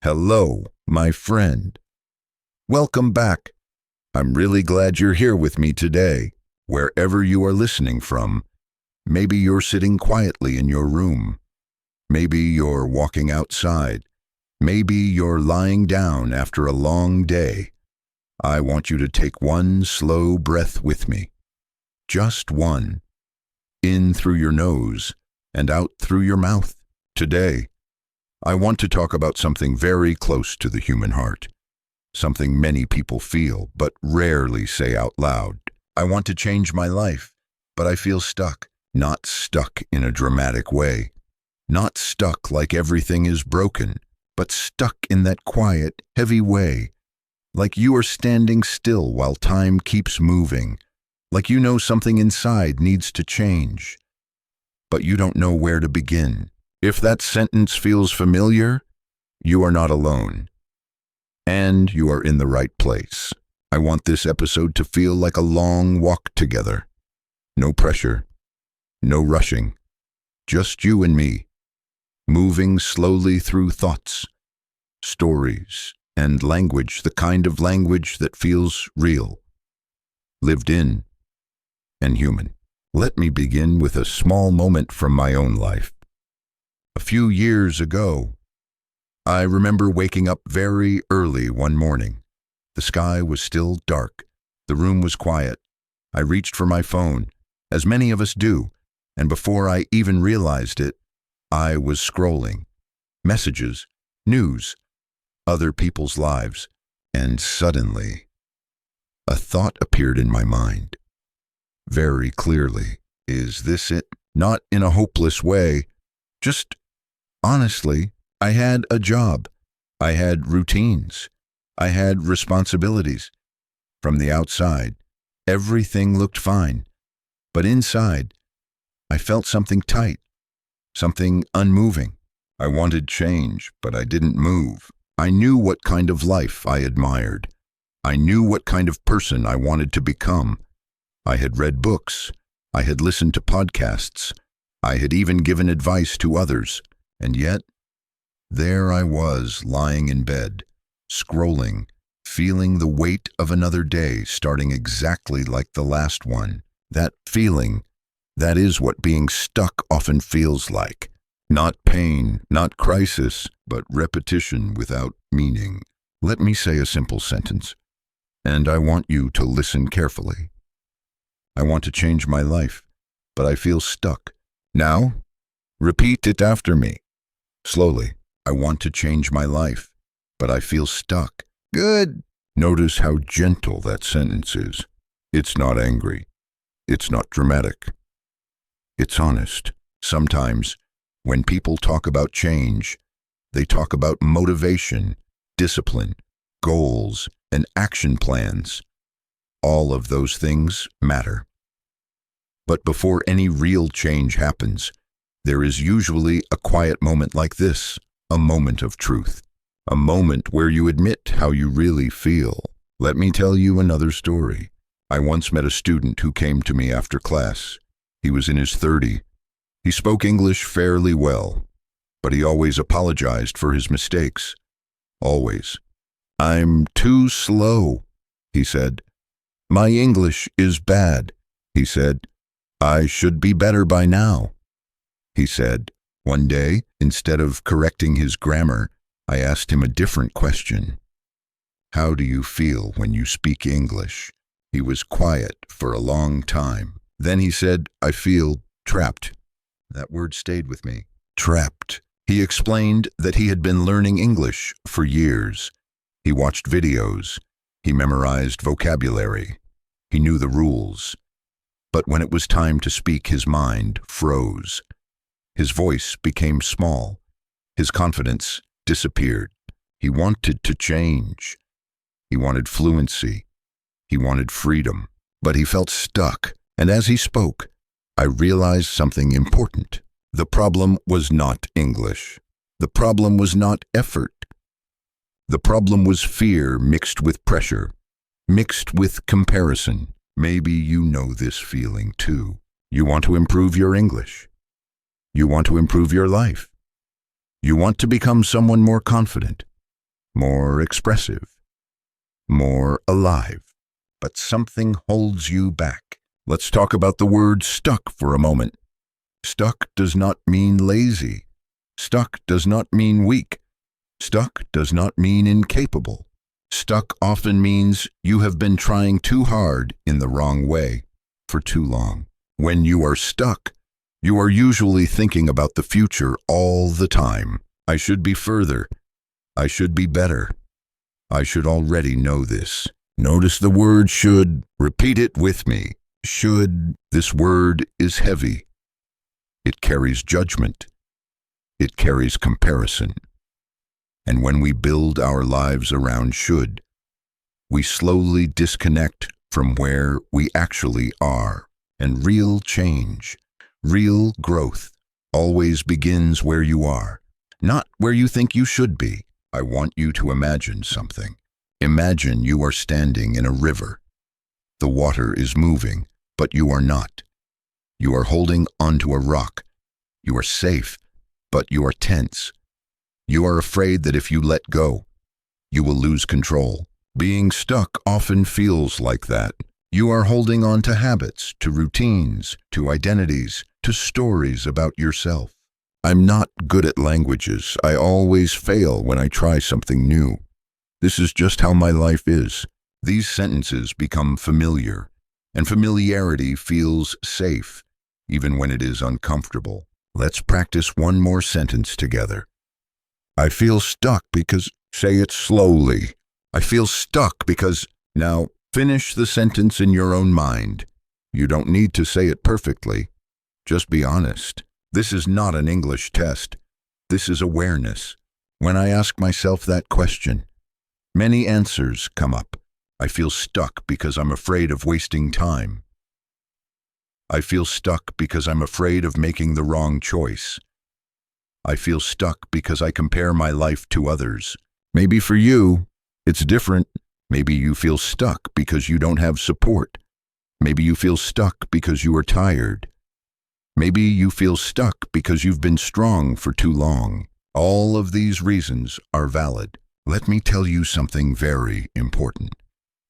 Hello, my friend. Welcome back. I'm really glad you're here with me today, wherever you are listening from. Maybe you're sitting quietly in your room. Maybe you're walking outside. Maybe you're lying down after a long day. I want you to take one slow breath with me. Just one. In through your nose and out through your mouth. Today, I want to talk about something very close to the human heart. Something many people feel, but rarely say out loud. I want to change my life, but I feel stuck. Not stuck in a dramatic way. Not stuck like everything is broken, but stuck in that quiet, heavy way. Like you are standing still while time keeps moving. Like you know something inside needs to change, but you don't know where to begin. If that sentence feels familiar, you are not alone. And you are in the right place. I want this episode to feel like a long walk together. No pressure, no rushing, just you and me, moving slowly through thoughts, stories, and language, the kind of language that feels real, lived in, and human. Let me begin with a small moment from my own life. A few years ago, I remember waking up very early one morning. The sky was still dark. The room was quiet. I reached for my phone, as many of us do, and before I even realized it, I was scrolling. Messages, news, other people's lives, and suddenly, a thought appeared in my mind. Very clearly, is this it? Not in a hopeless way, just honestly, I had a job. I had routines. I had responsibilities. From the outside, everything looked fine. But inside, I felt something tight, something unmoving. I wanted change, but I didn't move. I knew what kind of life I admired. I knew what kind of person I wanted to become. I had read books. I had listened to podcasts. I had even given advice to others. And yet, there I was lying in bed, scrolling, feeling the weight of another day starting exactly like the last one. That feeling, that is what being stuck often feels like. Not pain, not crisis, but repetition without meaning. Let me say a simple sentence, and I want you to listen carefully. I want to change my life, but I feel stuck. Now, repeat it after me. Slowly. I want to change my life, but I feel stuck. Good. Notice how gentle that sentence is. It's not angry. It's not dramatic. It's honest. Sometimes, when people talk about change, they talk about motivation, discipline, goals, and action plans. All of those things matter. But before any real change happens, there is usually a quiet moment like this, a moment of truth, a moment where you admit how you really feel. Let me tell you another story. I once met a student who came to me after class. He was in his 30s. He spoke English fairly well, but he always apologized for his mistakes. Always. "I'm too slow," he said. "My English is bad," he said. "I should be better by now," he said. One day, instead of correcting his grammar, I asked him a different question. "How do you feel when you speak English?" He was quiet for a long time. Then he said, "I feel trapped." That word stayed with me. Trapped. He explained that he had been learning English for years. He watched videos. He memorized vocabulary. He knew the rules. But when it was time to speak, his mind froze. His voice became small. His confidence disappeared. He wanted to change. He wanted fluency. He wanted freedom. But he felt stuck. And as he spoke, I realized something important. The problem was not English. The problem was not effort. The problem was fear mixed with pressure, mixed with comparison. Maybe you know this feeling too. You want to improve your English. You want to improve your life. You want to become someone more confident. more expressive, more alive. But something holds you back. Let's talk about the word stuck for a moment. Stuck does not mean lazy. Stuck does not mean weak. Stuck does not mean incapable. Stuck often means you have been trying too hard in the wrong way for too long. When you are stuck, you are usually thinking about the future all the time. I should be further. I should be better. I should already know this. Notice the word should. Repeat it with me. Should. This word is heavy. It carries judgment. It carries comparison. And when we build our lives around should, we slowly disconnect from where we actually are. And real change, real growth, always begins where you are, not where you think you should be. I want you to imagine something. Imagine you are standing in a river. The water is moving, but you are not. You are holding onto a rock. You are safe, but you are tense. You are afraid that if you let go, you will lose control. Being stuck often feels like that. You are holding on to habits, to routines, to identities, to stories about yourself. I'm not good at languages. I always fail when I try something new. This is just how my life is. These sentences become familiar, and familiarity feels safe, even when it is uncomfortable. Let's practice one more sentence together. I feel stuck because... Say it slowly. I feel stuck because... Now, finish the sentence in your own mind. You don't need to say it perfectly. Just be honest. This is not an English test. This is awareness. When I ask myself that question, many answers come up. I feel stuck because I'm afraid of wasting time. I feel stuck because I'm afraid of making the wrong choice. I feel stuck because I compare my life to others. Maybe for you, it's different. Maybe you feel stuck because you don't have support. Maybe you feel stuck because you are tired. Maybe you feel stuck because you've been strong for too long. All of these reasons are valid. Let me tell you something very important.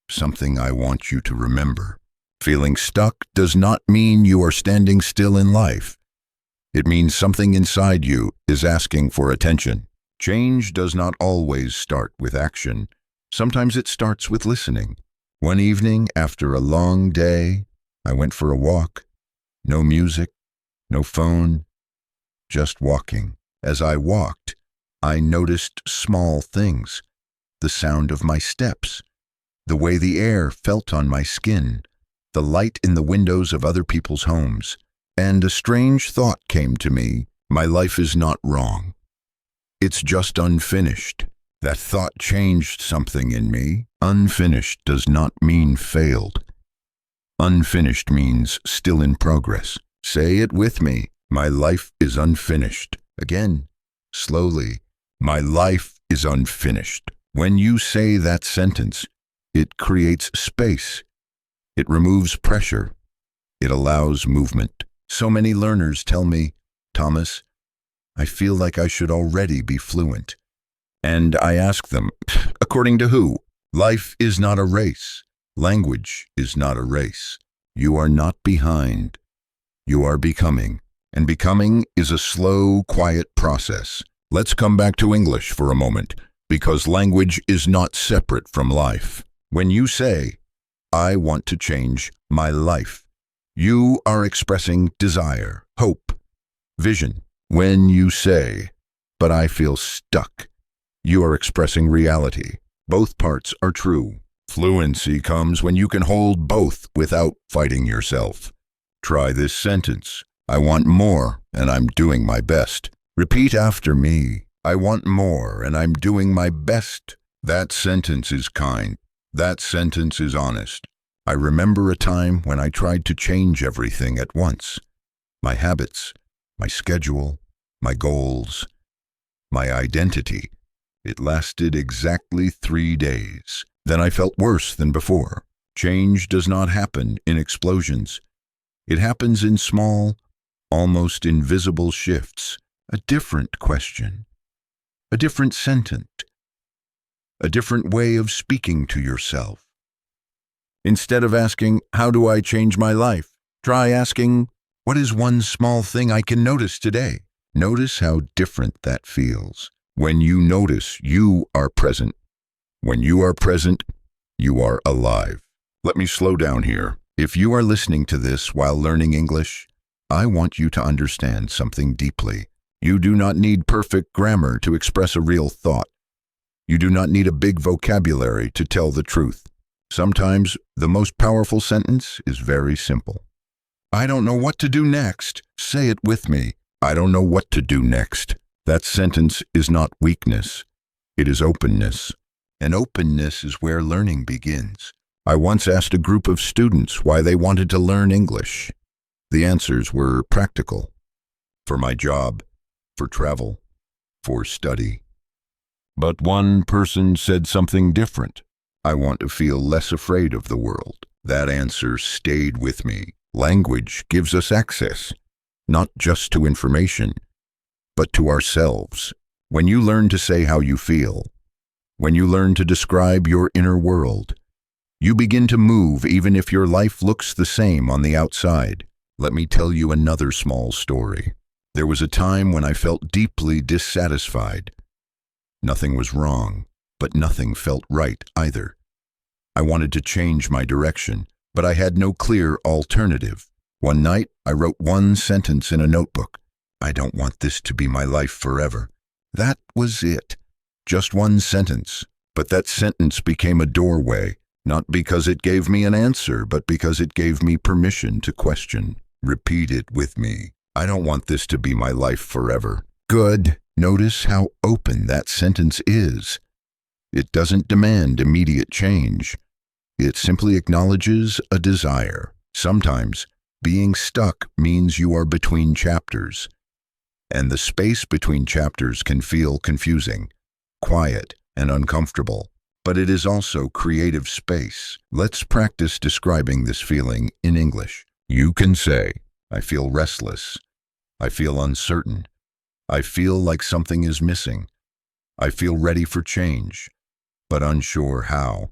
Something I want you to remember. Feeling stuck does not mean you are standing still in life. It means something inside you is asking for attention. Change does not always start with action. Sometimes it starts with listening. One evening, after a long day, I went for a walk. No music, no phone, just walking. As I walked, I noticed small things. The sound of my steps, the way the air felt on my skin, the light in the windows of other people's homes. And a strange thought came to me. My life is not wrong. It's just unfinished. That thought changed something in me. Unfinished does not mean failed. Unfinished means still in progress. Say it with me. My life is unfinished. Again, slowly. My life is unfinished. When you say that sentence, it creates space. It removes pressure. It allows movement. So many learners tell me, Thomas, I feel like I should already be fluent. And I ask them, according to who? Life is not a race. Language is not a race. You are not behind. You are becoming. And becoming is a slow, quiet process. Let's come back to English for a moment, because language is not separate from life. When you say, I want to change my life, you are expressing desire, hope, vision. When you say, but I feel stuck, you are expressing reality. Both parts are true. Fluency comes when you can hold both without fighting yourself. Try this sentence. I want more, and I'm doing my best. Repeat after me. I want more, and I'm doing my best. That sentence is kind. That sentence is honest. I remember a time when I tried to change everything at once. My habits, my schedule, my goals, my identity. It lasted exactly 3 days. Then I felt worse than before. Change does not happen in explosions. It happens in small, almost invisible shifts. A different question, a different sentence, a different way of speaking to yourself. Instead of asking, "How do I change my life?" try asking, "What is one small thing I can notice today?" Notice how different that feels. When you notice, you are present. When you are present, you are alive. Let me slow down here. If you are listening to this while learning English, I want you to understand something deeply. You do not need perfect grammar to express a real thought. You do not need a big vocabulary to tell the truth. Sometimes the most powerful sentence is very simple. I don't know what to do next. Say it with me. I don't know what to do next. That sentence is not weakness. It is openness. And openness is where learning begins. I once asked a group of students why they wanted to learn English. The answers were practical. For my job, for travel, for study. But one person said something different. I want to feel less afraid of the world. That answer stayed with me. Language gives us access, not just to information, but to ourselves. When you learn to say how you feel, when you learn to describe your inner world, you begin to move even if your life looks the same on the outside. Let me tell you another small story. There was a time when I felt deeply dissatisfied. Nothing was wrong, but nothing felt right either. I wanted to change my direction, but I had no clear alternative. One night, I wrote one sentence in a notebook. I don't want this to be my life forever. That was it. Just one sentence. But that sentence became a doorway, not because it gave me an answer, but because it gave me permission to question. Repeat it with me. I don't want this to be my life forever. Good. Notice how open that sentence is. It doesn't demand immediate change. It simply acknowledges a desire. Sometimes, being stuck means you are between chapters. And the space between chapters can feel confusing, quiet, and uncomfortable. But it is also creative space. Let's practice describing this feeling in English. You can say, I feel restless. I feel uncertain. I feel like something is missing. I feel ready for change, but unsure how.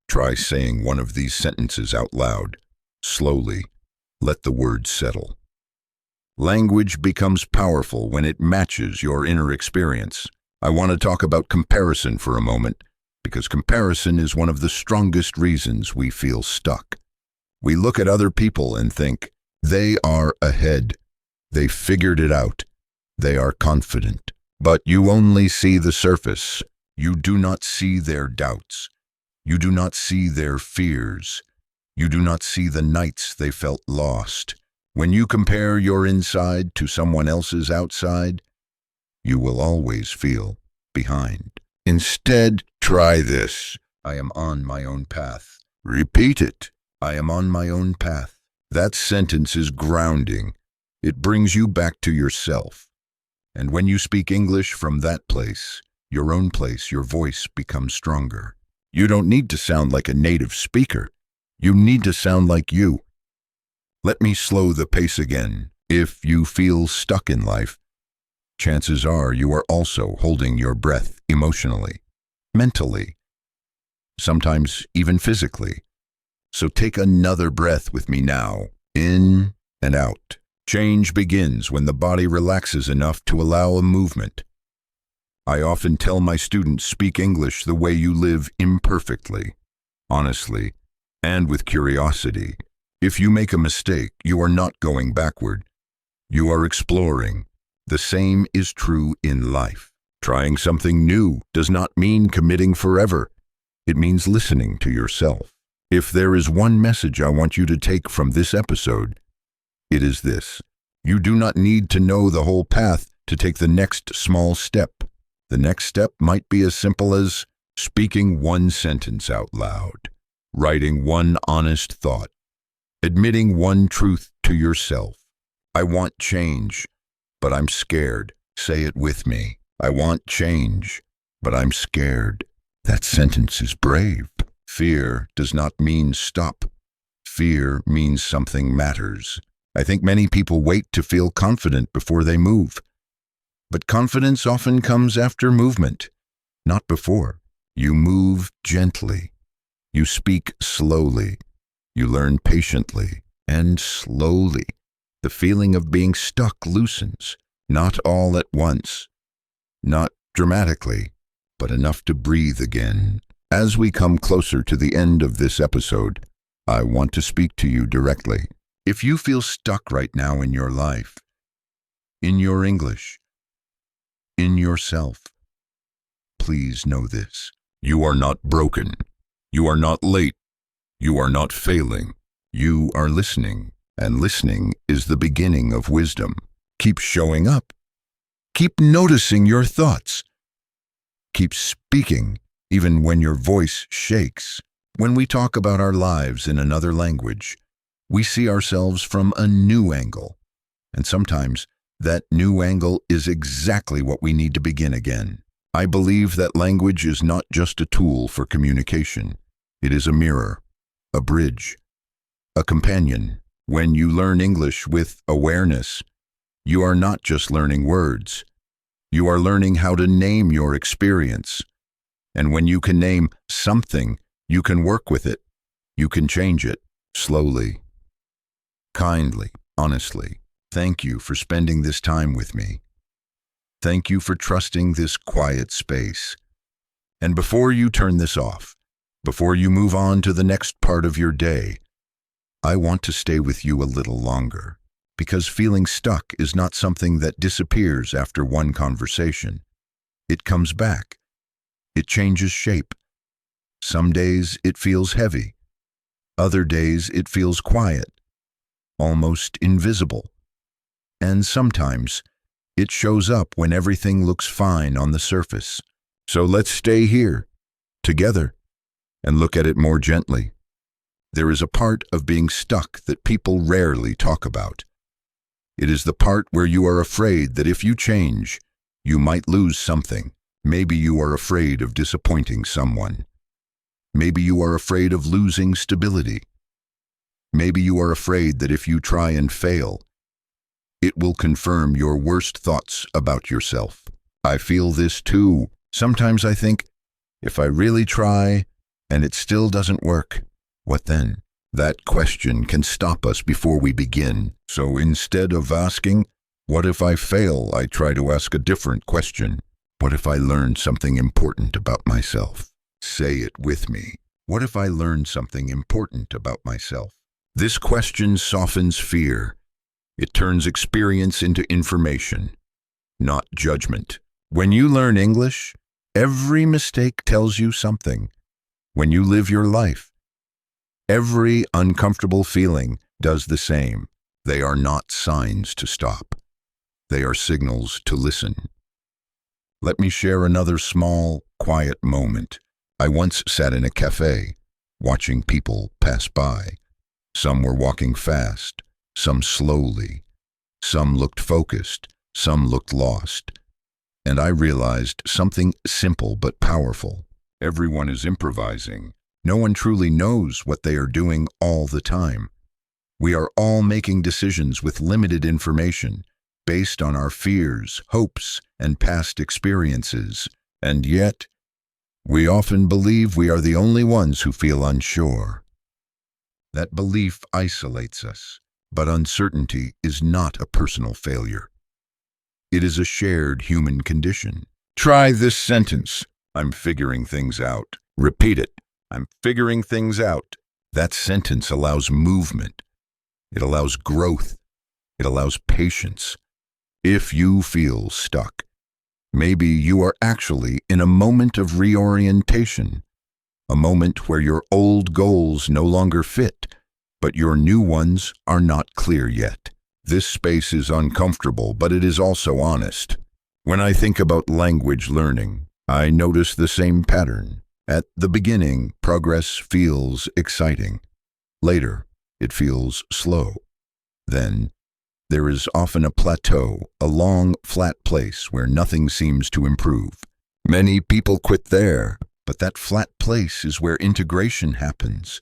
Try saying one of these sentences out loud. Slowly, let the words settle. Language becomes powerful when it matches your inner experience. I want to talk about comparison for a moment, because comparison is one of the strongest reasons we feel stuck. We look at other people and think, they are ahead. They figured it out. They are confident. But you only see the surface. You do not see their doubts. You do not see their fears. You do not see the nights they felt lost. When you compare your inside to someone else's outside, you will always feel behind. Instead, try this. I am on my own path. Repeat it. I am on my own path. That sentence is grounding. It brings you back to yourself. And when you speak English from that place, your own place, your voice becomes stronger. You don't need to sound like a native speaker. You need to sound like you. Let me slow the pace again. If you feel stuck in life, chances are you are also holding your breath emotionally, mentally, sometimes even physically. So take another breath with me now, in and out. Change begins when the body relaxes enough to allow a movement. I often tell my students, speak English the way you live, imperfectly, honestly, and with curiosity. If you make a mistake, you are not going backward. You are exploring. The same is true in life. Trying something new does not mean committing forever. It means listening to yourself. If there is one message I want you to take from this episode, it is this. You do not need to know the whole path to take the next small step. The next step might be as simple as speaking one sentence out loud, writing one honest thought, admitting one truth to yourself. I want change, but I'm scared. Say it with me. I want change, but I'm scared. That sentence is brave. Fear does not mean stop. Fear means something matters. I think many people wait to feel confident before they move. But confidence often comes after movement, not before. You move gently. You speak slowly. You learn patiently and slowly. The feeling of being stuck loosens, not all at once, not dramatically, but enough to breathe again. As we come closer to the end of this episode, I want to speak to you directly. If you feel stuck right now in your life, in your English, in yourself, please know this. You are not broken. You are not late. You are not failing. You are listening, and listening is the beginning of wisdom. Keep showing up. Keep noticing your thoughts. Keep speaking, even when your voice shakes. When we talk about our lives in another language, we see ourselves from a new angle. And sometimes that new angle is exactly what we need to begin again. I believe that language is not just a tool for communication. It is a mirror, a bridge, a companion. When you learn English with awareness, you are not just learning words. You are learning how to name your experience. And when you can name something, you can work with it. You can change it slowly, kindly, honestly. Thank you for spending this time with me. Thank you for trusting this quiet space. And before you turn this off, before you move on to the next part of your day, I want to stay with you a little longer, because feeling stuck is not something that disappears after one conversation. It comes back. It changes shape. Some days it feels heavy. Other days it feels quiet, almost invisible. And sometimes it shows up when everything looks fine on the surface. So let's stay here, together, and look at it more gently. There is a part of being stuck that people rarely talk about. It is the part where you are afraid that if you change, you might lose something. Maybe you are afraid of disappointing someone. Maybe you are afraid of losing stability. Maybe you are afraid that if you try and fail, it will confirm your worst thoughts about yourself. I feel this too. Sometimes I think, if I really try and it still doesn't work, what then? That question can stop us before we begin. So instead of asking, what if I fail, I try to ask a different question. What if I learn something important about myself? Say it with me. What if I learn something important about myself? This question softens fear. It turns experience into information, not judgment. When you learn English, every mistake tells you something. When you live your life, every uncomfortable feeling does the same. They are not signs to stop. They are signals to listen. Let me share another small, quiet moment. I once sat in a cafe, watching people pass by. Some were walking fast, some slowly. Some looked focused, some looked lost. And I realized something simple but powerful. Everyone is improvising. No one truly knows what they are doing all the time. We are all making decisions with limited information, based on our fears, hopes, and past experiences. And yet, we often believe we are the only ones who feel unsure. That belief isolates us, but uncertainty is not a personal failure. It is a shared human condition. Try this sentence. I'm figuring things out. Repeat it. I'm figuring things out. That sentence allows movement. It allows growth. It allows patience. If you feel stuck, maybe you are actually in a moment of reorientation, a moment where your old goals no longer fit, but your new ones are not clear yet. This space is uncomfortable, but it is also honest. When I think about language learning, I notice the same pattern. At the beginning, progress feels exciting. Later, it feels slow. Then, there is often a plateau, a long, flat place where nothing seems to improve. Many people quit there, but that flat place is where integration happens,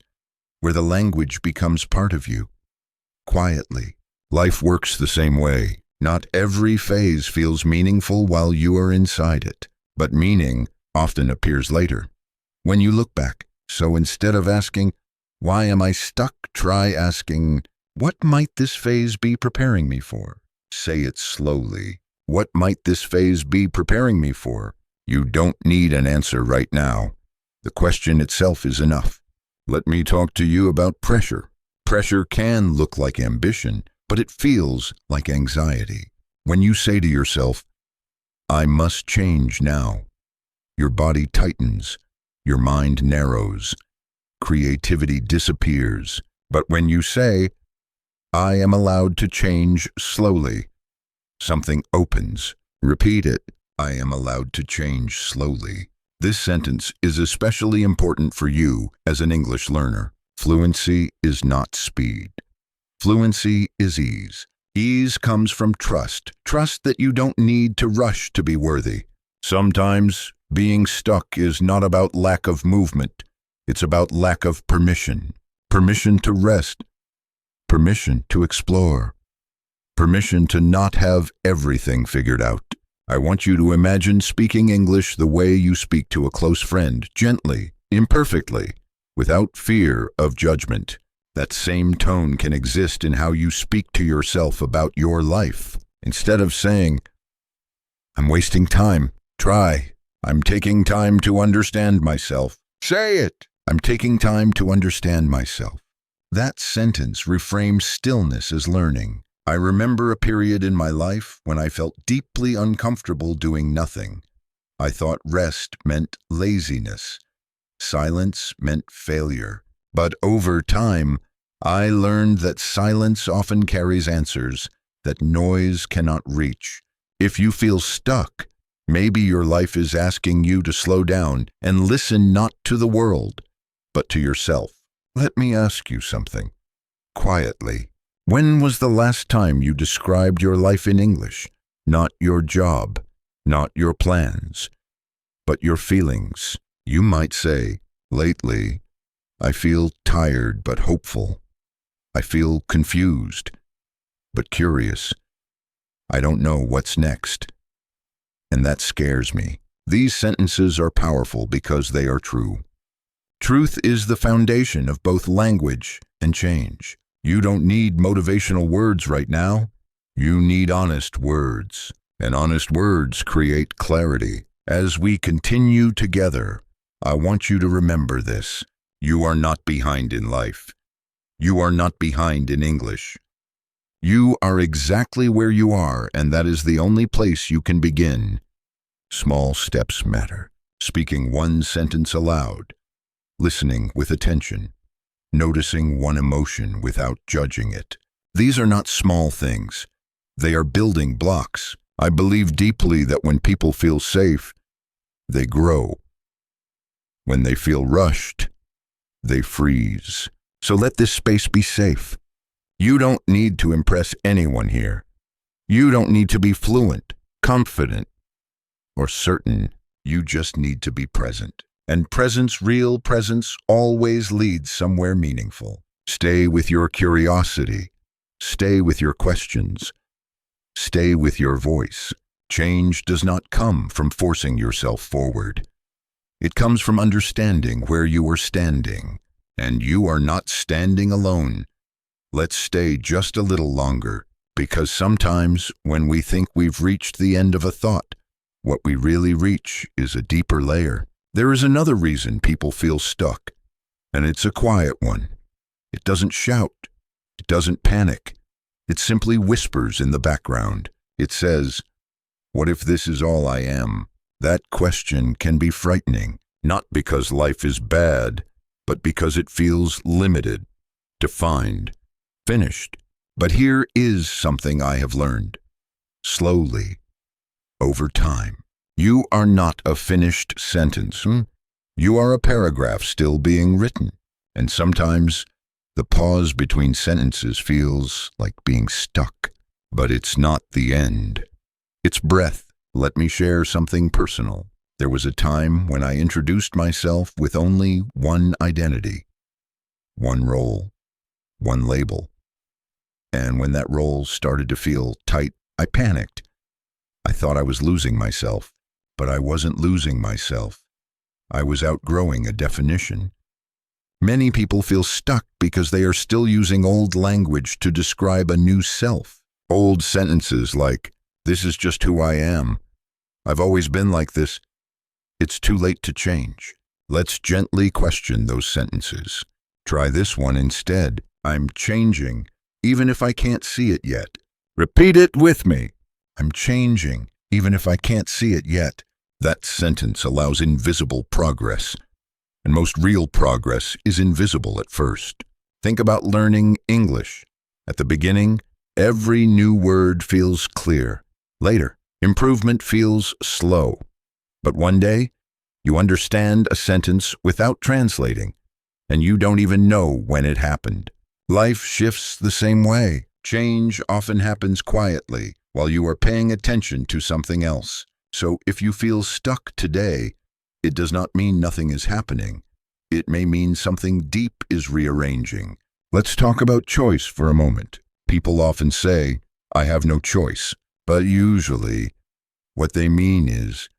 where the language becomes part of you. Quietly, life works the same way. Not every phase feels meaningful while you are inside it, but meaning often appears later. when you look back. So instead of asking, "Why am I stuck?" try asking, "What might this phase be preparing me for?" Say it slowly. What might this phase be preparing me for? You don't need an answer right now. The question itself is enough. Let me talk to you about pressure. Pressure can look like ambition, but it feels like anxiety. When you say to yourself, "I must change now," your body tightens, your mind narrows, creativity disappears. But when you say, "I am allowed to change slowly," something opens. Repeat it. I am allowed to change slowly. This sentence is especially important for you as an English learner. Fluency is not speed. Fluency is ease. Ease comes from trust. Trust that you don't need to rush to be worthy. Sometimes being stuck is not about lack of movement. It's about lack of permission. Permission to rest. Permission to explore. Permission to not have everything figured out. I want you to imagine speaking English the way you speak to a close friend, gently, imperfectly, without fear of judgment. That same tone can exist in how you speak to yourself about your life. Instead of saying, "I'm wasting time," try, "I'm taking time to understand myself." Say it. I'm taking time to understand myself. That sentence reframes stillness as learning. I remember a period in my life when I felt deeply uncomfortable doing nothing. I thought rest meant laziness. Silence meant failure. But over time, I learned that silence often carries answers that noise cannot reach. If you feel stuck, maybe your life is asking you to slow down and listen not to the world, but to yourself. Let me ask you something. Quietly. When was the last time you described your life in English? Not your job, not your plans, but your feelings. You might say, "Lately, I feel tired but hopeful. I feel confused but curious. I don't know what's next. And that scares me." These sentences are powerful because they are true. Truth is the foundation of both language and change. You don't need motivational words right now. You need honest words. And honest words create clarity. As we continue together, I want you to remember this. You are not behind in life. You are not behind in English. You are exactly where you are, and that is the only place you can begin. Small steps matter. Speaking one sentence aloud. Listening with attention. Noticing one emotion without judging it. These are not small things. They are building blocks. I believe deeply that when people feel safe, they grow. When they feel rushed, they freeze. So let this space be safe. You don't need to impress anyone here. You don't need to be fluent, confident, or certain. You just need to be present. And presence, real presence, always leads somewhere meaningful. Stay with your curiosity. Stay with your questions. Stay with your voice. Change does not come from forcing yourself forward. It comes from understanding where you are standing. And you are not standing alone. Let's stay just a little longer, because sometimes when we think we've reached the end of a thought, what we really reach is a deeper layer. There is another reason people feel stuck, and it's a quiet one. It doesn't shout. It doesn't panic. It simply whispers in the background. It says, "What if this is all I am?" That question can be frightening, not because life is bad, but because it feels limited, defined, finished. But here is something I have learned. Slowly, over time. You are not a finished sentence. You are a paragraph still being written. And sometimes the pause between sentences feels like being stuck. But it's not the end. It's breath. Let me share something personal. There was a time when I introduced myself with only one identity, one role, one label. And when that role started to feel tight, I panicked. I thought I was losing myself. But I wasn't losing myself. I was outgrowing a definition. Many people feel stuck because they are still using old language to describe a new self. Old sentences like, "This is just who I am. I've always been like this. It's too late to change." Let's gently question those sentences. Try this one instead. "I'm changing, even if I can't see it yet." Repeat it with me. "I'm changing, even if I can't see it yet." That sentence allows invisible progress. And most real progress is invisible at first. Think about learning English. At the beginning, every new word feels clear. Later, improvement feels slow. But one day, you understand a sentence without translating, and you don't even know when it happened. Life shifts the same way. Change often happens quietly while you are paying attention to something else. So if you feel stuck today, it does not mean nothing is happening. It may mean something deep is rearranging. Let's talk about choice for a moment. People often say, "I have no choice," but usually what they mean is,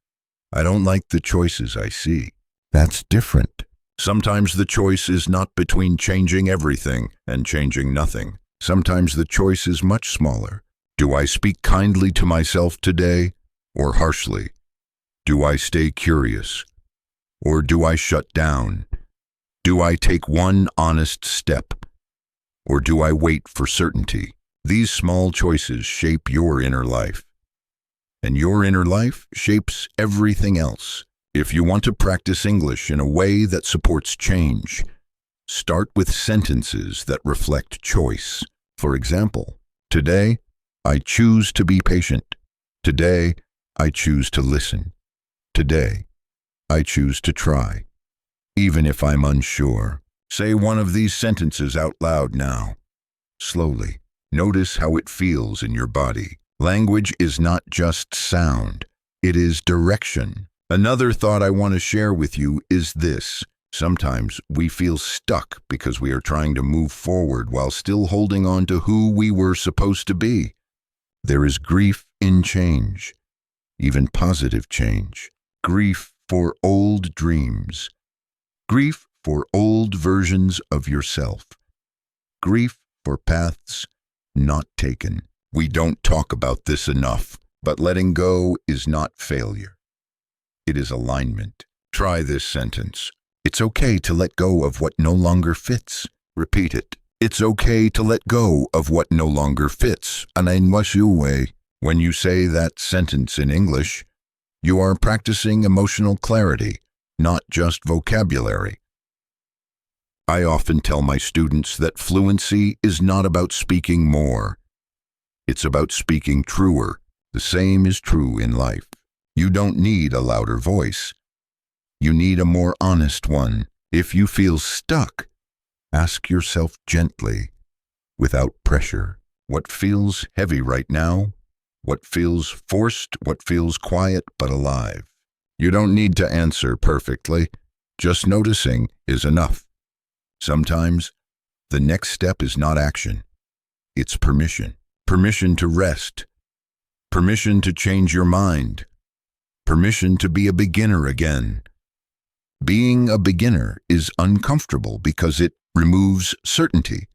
"I don't like the choices I see." That's different. Sometimes the choice is not between changing everything and changing nothing. Sometimes the choice is much smaller. Do I speak kindly to myself today or harshly? Do I stay curious or do I shut down? Do I take one honest step or do I wait for certainty? These small choices shape your inner life, and your inner life shapes everything else. If you want to practice English in a way that supports change, start with sentences that reflect choice. For example, today, I choose to be patient. Today, I choose to listen. Today, I choose to try. Even if I'm unsure, say one of these sentences out loud now. Slowly, notice how it feels in your body. Language is not just sound, it is direction. Another thought I want to share with you is this. Sometimes we feel stuck because we are trying to move forward while still holding on to who we were supposed to be. There is grief in change, even positive change. Grief for old dreams. Grief for old versions of yourself. Grief for paths not taken. We don't talk about this enough, but letting go is not failure. It is alignment. Try this sentence. It's okay to let go of what no longer fits. Repeat it. It's okay to let go of what no longer fits. When you say that sentence in English, you are practicing emotional clarity, not just vocabulary. I often tell my students that fluency is not about speaking more. It's about speaking truer. The same is true in life. You don't need a louder voice. You need a more honest one. If you feel stuck, ask yourself gently, without pressure, what feels heavy right now? What feels forced? What feels quiet but alive? You don't need to answer perfectly. Just noticing is enough. Sometimes, the next step is not action. It's permission. Permission to rest. Permission to change your mind. Permission to be a beginner again. Being a beginner is uncomfortable because it removes certainty,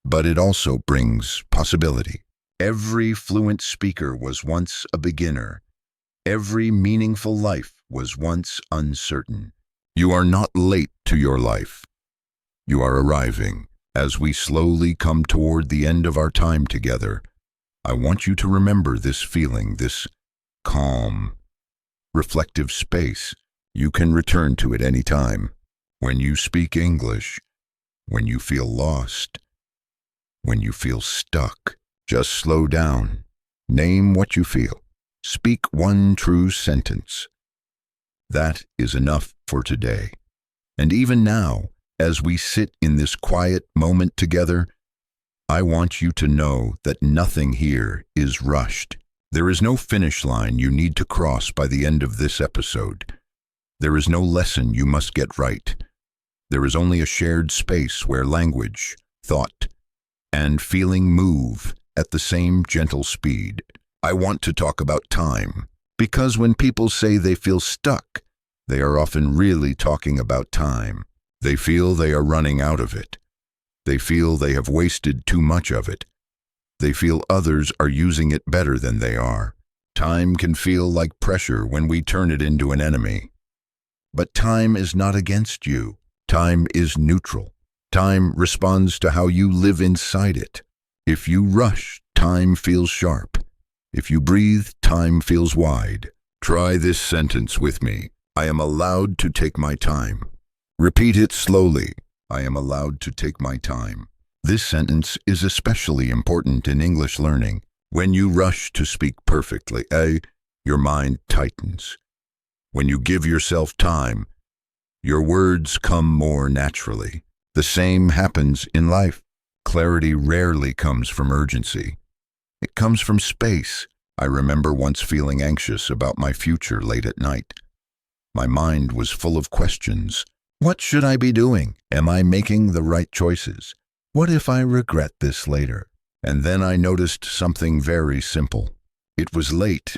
but it also brings possibility. Every fluent speaker was once a beginner. Every meaningful life was once uncertain. You are not late to your life. You are arriving. As we slowly come toward the end of our time together, I want you to remember this feeling, this calm, reflective space. You can return to it any time. When you speak English, when you feel lost, when you feel stuck, just slow down. Name what you feel. Speak one true sentence. That is enough for today. And even now, as we sit in this quiet moment together, I want you to know that nothing here is rushed. There is no finish line you need to cross by the end of this episode. There is no lesson you must get right. There is only a shared space where language, thought, and feeling move at the same gentle speed. I want to talk about time, because when people say they feel stuck, they are often really talking about time. They feel they are running out of it. They feel they have wasted too much of it. They feel others are using it better than they are. Time can feel like pressure when we turn it into an enemy. But time is not against you. Time is neutral. Time responds to how you live inside it. If you rush, time feels sharp. If you breathe, time feels wide. Try this sentence with me. I am allowed to take my time. Repeat it slowly. I am allowed to take my time. This sentence is especially important in English learning. When you rush to speak perfectly, your mind tightens. When you give yourself time, your words come more naturally. The same happens in life. Clarity rarely comes from urgency. It comes from space. I remember once feeling anxious about my future late at night. My mind was full of questions. What should I be doing? Am I making the right choices? What if I regret this later? And then I noticed something very simple. It was late.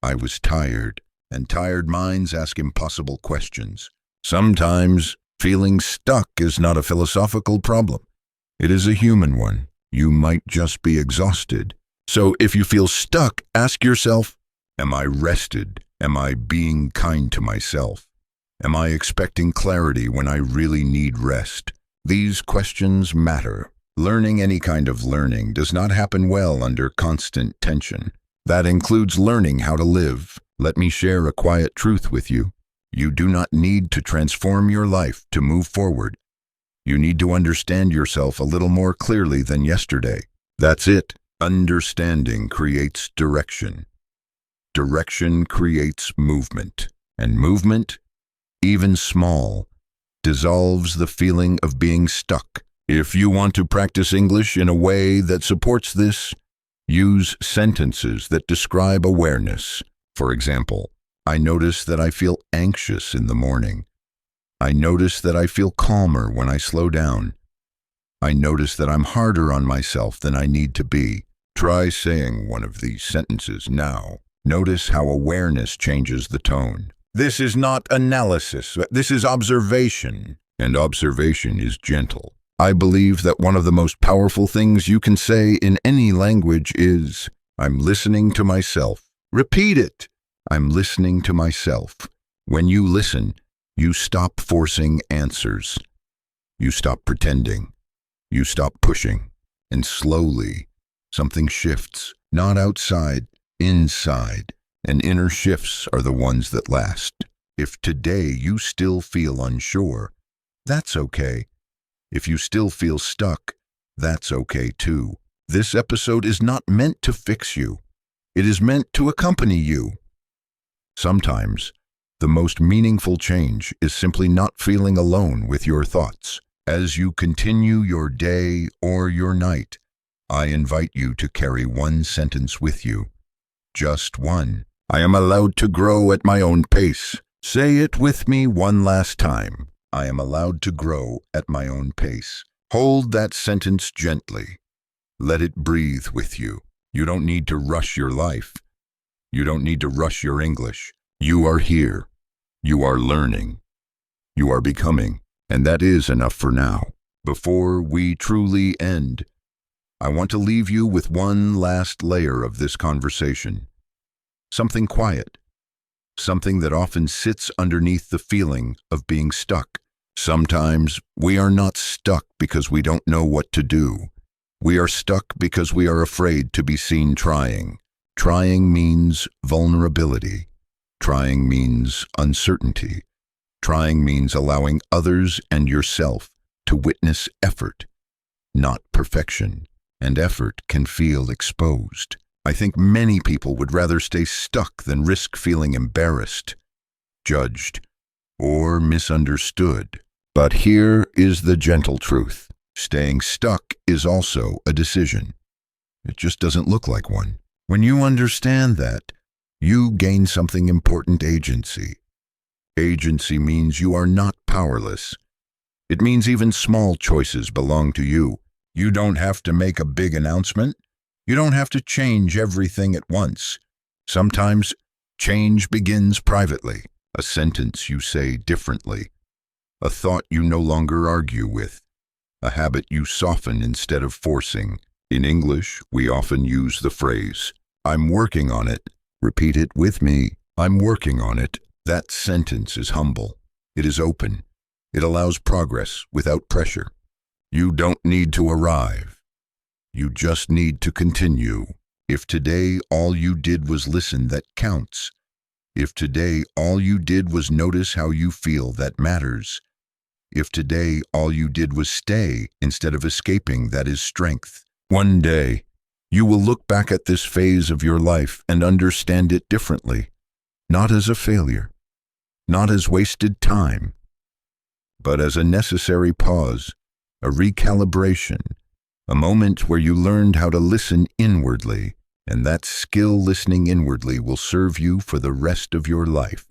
I was tired, and tired minds ask impossible questions. Sometimes feeling stuck is not a philosophical problem. It is a human one. You might just be exhausted. So if you feel stuck, ask yourself, am I rested? Am I being kind to myself? Am I expecting clarity when I really need rest? These questions matter. Learning any kind of learning does not happen well under constant tension. That includes learning how to live. Let me share a quiet truth with you. You do not need to transform your life to move forward. You need to understand yourself a little more clearly than yesterday. That's it. Understanding creates direction. Direction creates movement. And movement, even small, dissolves the feeling of being stuck. If you want to practice English in a way that supports this, use sentences that describe awareness. For example, I notice that I feel anxious in the morning. I notice that I feel calmer when I slow down. I notice that I'm harder on myself than I need to be. Try saying one of these sentences now. Notice how awareness changes the tone. This is not analysis. This is observation. And observation is gentle. I believe that one of the most powerful things you can say in any language is, I'm listening to myself. Repeat it. I'm listening to myself. When you listen, you stop forcing answers. You stop pretending. You stop pushing. And slowly, something shifts. Not outside, inside. And inner shifts are the ones that last. If today you still feel unsure, that's okay. If you still feel stuck, that's okay too. This episode is not meant to fix you. It is meant to accompany you. Sometimes, the most meaningful change is simply not feeling alone with your thoughts. As you continue your day or your night, I invite you to carry one sentence with you. Just one. I am allowed to grow at my own pace. Say it with me one last time. I am allowed to grow at my own pace. Hold that sentence gently. Let it breathe with you. You don't need to rush your life. You don't need to rush your English. You are here. You are learning. You are becoming. And that is enough for now. Before we truly end, I want to leave you with one last layer of this conversation. Something quiet. Something that often sits underneath the feeling of being stuck. Sometimes we are not stuck because we don't know what to do. We are stuck because we are afraid to be seen trying. Trying means vulnerability. Trying means uncertainty. Trying means allowing others and yourself to witness effort, not perfection. And effort can feel exposed. I think many people would rather stay stuck than risk feeling embarrassed, judged, or misunderstood. But here is the gentle truth. Staying stuck is also a decision. It just doesn't look like one. When you understand that, you gain something important: agency. Agency means you are not powerless. It means even small choices belong to you. You don't have to make a big announcement. You don't have to change everything at once. Sometimes change begins privately. a sentence you say differently, a thought you no longer argue with, a habit you soften instead of forcing. In English, we often use the phrase, "I'm working on it." Repeat it with me, "I'm working on it." That sentence is humble. It is open. It allows progress without pressure. You don't need to arrive. You just need to continue. If today all you did was listen, that counts. If today all you did was notice how you feel, that matters. If today all you did was stay instead of escaping, that is strength. One day, you will look back at this phase of your life and understand it differently, not as a failure, not as wasted time, but as a necessary pause, a recalibration, a moment where you learned how to listen inwardly, and that skill, listening inwardly, will serve you for the rest of your life.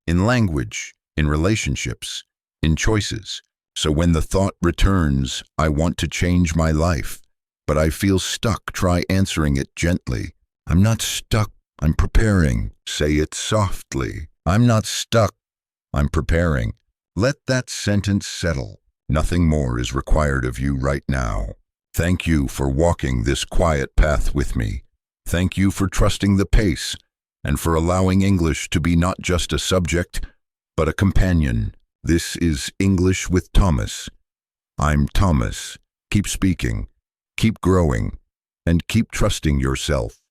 In language, in relationships, in choices. So when the thought returns, "I want to change my life, but I feel stuck," try answering it gently. "I'm not stuck, I'm preparing." Say it softly. "I'm not stuck, I'm preparing." Let that sentence settle. Nothing more is required of you right now. Thank you for walking this quiet path with me. Thank you for trusting the pace and for allowing English to be not just a subject, but a companion. This is English with Thomas. I'm Thomas. Keep speaking, keep growing, and keep trusting yourself.